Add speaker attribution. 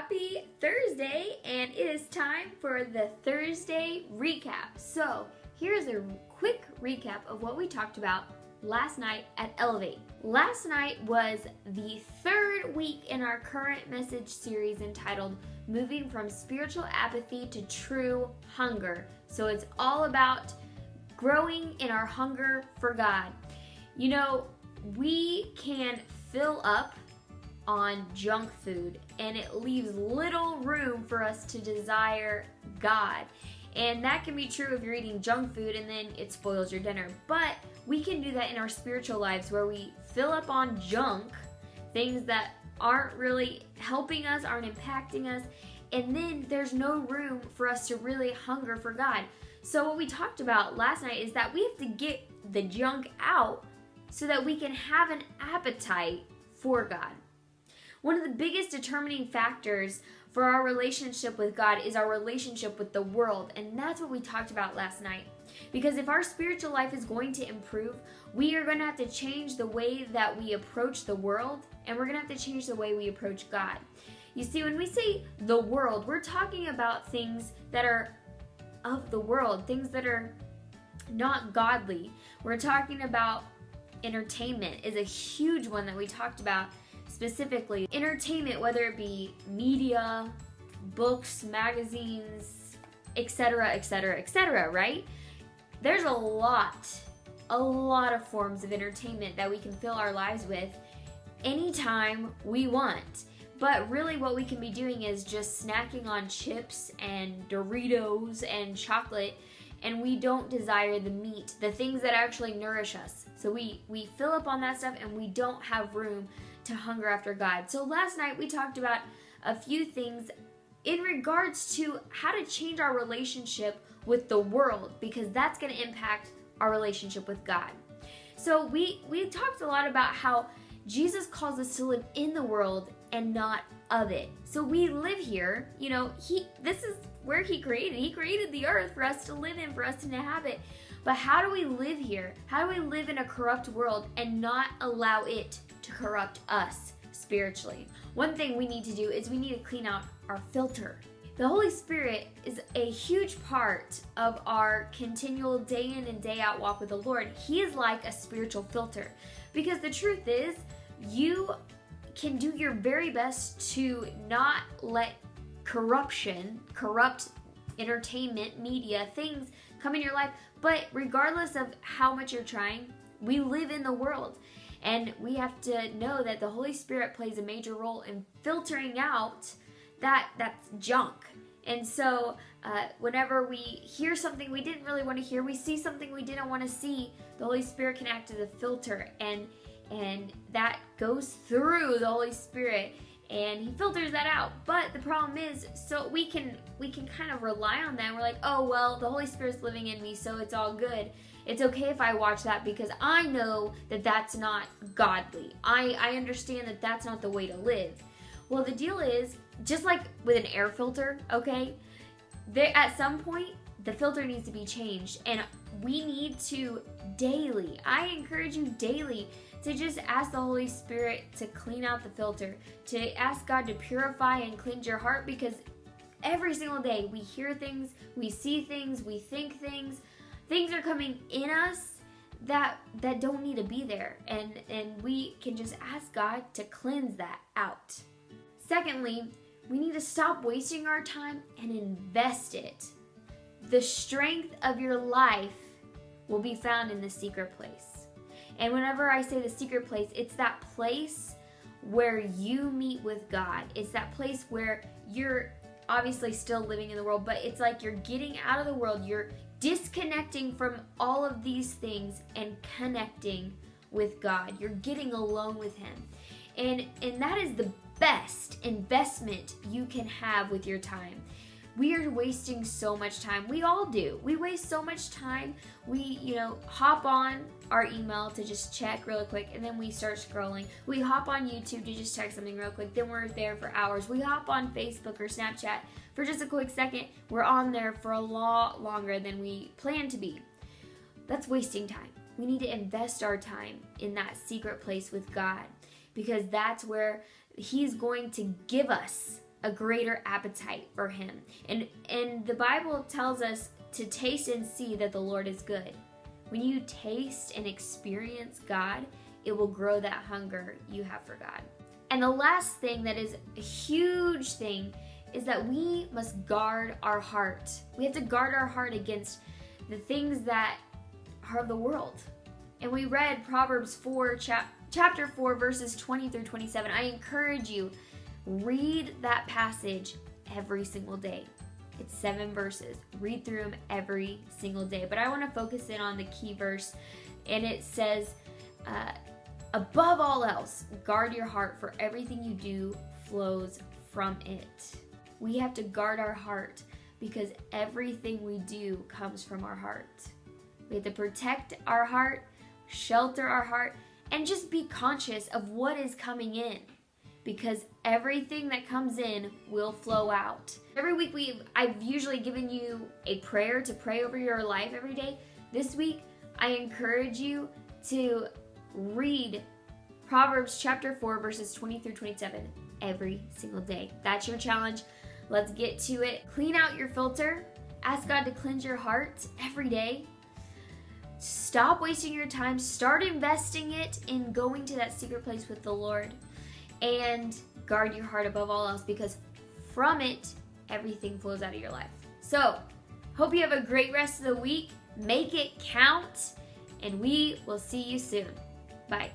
Speaker 1: Happy Thursday, and it is time for the Thursday recap. So here's a quick recap of what we talked about last night at Elevate. Last night was the third week in our current message series entitled Moving from Spiritual Apathy to True Hunger. So it's all about growing in our hunger for God. You know, we can fill up on junk food and it leaves little room for us to desire God. And that can be true if you're eating junk food and then it spoils your dinner. But we can do that in our spiritual lives where we fill up on junk, things that aren't really helping us, aren't impacting us, and then there's no room for us to really hunger for God. So what we talked about last night is that we have to get the junk out so that we can have an appetite for God. One of the biggest determining factors for our relationship with God is our relationship with the world, and that's what we talked about last night. Because if our spiritual life is going to improve, we are going to have to change the way that we approach the world, and we're going to have to change the way we approach God. You see, when we say the world, we're talking about things that are of the world, things that are not godly. We're talking about entertainment is a huge one that we talked about. Specifically, entertainment, whether it be media, books, magazines, etc., etc., etc., right? There's a lot of forms of entertainment that we can fill our lives with anytime we want. But really what we can be doing is just snacking on chips and Doritos and chocolate, and we don't desire the meat, the things that actually nourish us. So we fill up on that stuff and we don't have room to hunger after God. So last night we talked about a few things in regards to how to change our relationship with the world, because that's going to impact our relationship with God. So we talked a lot about how Jesus calls us to live in the world and not of it. So we live here, you know, this is where He created the earth for us to live in, for us to inhabit. But how do we live here? How do we live in a corrupt world and not allow it to corrupt us spiritually? One thing we need to do is we need to clean out our filter. The Holy Spirit is a huge part of our continual day in and day out walk with the Lord. He is like a spiritual filter, because the truth is you can do your very best to not let corrupt entertainment, media, things come in your life. But regardless of how much you're trying, we live in the world. And we have to know that the Holy Spirit plays a major role in filtering out that's junk. And so whenever we hear something we didn't really want to hear, we see something we didn't want to see, the Holy Spirit can act as a filter, and that goes through the Holy Spirit and He filters that out. But the problem is, so we can kind of rely on that. We're like, oh well, the Holy Spirit's living in me, so it's all good. It's okay if I watch that because I know that that's not godly. I understand that that's not the way to live. Well, the deal is, just like with an air filter, okay, at some point the filter needs to be changed, and we need to daily, I encourage you daily, to just ask the Holy Spirit to clean out the filter, to ask God to purify and cleanse your heart, because every single day we hear things, we see things, we think things are coming in us that don't need to be there, and we can just ask God to cleanse that out. Secondly, we need to stop wasting our time and invest it. The strength of your life will be found in the secret place. And whenever I say the secret place, it's that place where you meet with God. It's that place where you're obviously still living in the world, but it's like you're getting out of the world. You're disconnecting from all of these things and connecting with God. You're getting alone with Him. And that is the best investment you can have with your time. We are wasting so much time. We all do. We waste so much time. We, hop on our email to just check real quick, and then we start scrolling. We hop on YouTube to just check something real quick, then we're there for hours. We hop on Facebook or Snapchat for just a quick second. We're on there for a lot longer than we plan to be. That's wasting time. We need to invest our time in that secret place with God, because that's where He's going to give us a greater appetite for him. And the Bible tells us to taste and see that the Lord is good. When you taste and experience God, it will grow that hunger you have for God. And the last thing that is a huge thing is that we must guard our heart. We have to guard our heart against the things that are of the world. And we read Proverbs 4, chapter 4, verses 20 through 27. I encourage you, read that passage every single day. It's 7 verses. Read through them every single day. But I want to focus in on the key verse, and it says, above all else, guard your heart, for everything you do flows from it. We have to guard our heart because everything we do comes from our heart. We have to protect our heart, shelter our heart, and just be conscious of what is coming in, because everything that comes in will flow out. Every week I've usually given you a prayer to pray over your life every day. This week, I encourage you to read Proverbs chapter 4, verses 20 through 27 every single day. That's your challenge. Let's get to it. Clean out your filter. Ask God to cleanse your heart every day. Stop wasting your time. Start investing it in going to that secret place with the Lord. And guard your heart above all else, because from it, everything flows out of your life. So, hope you have a great rest of the week. Make it count, and we will see you soon. Bye.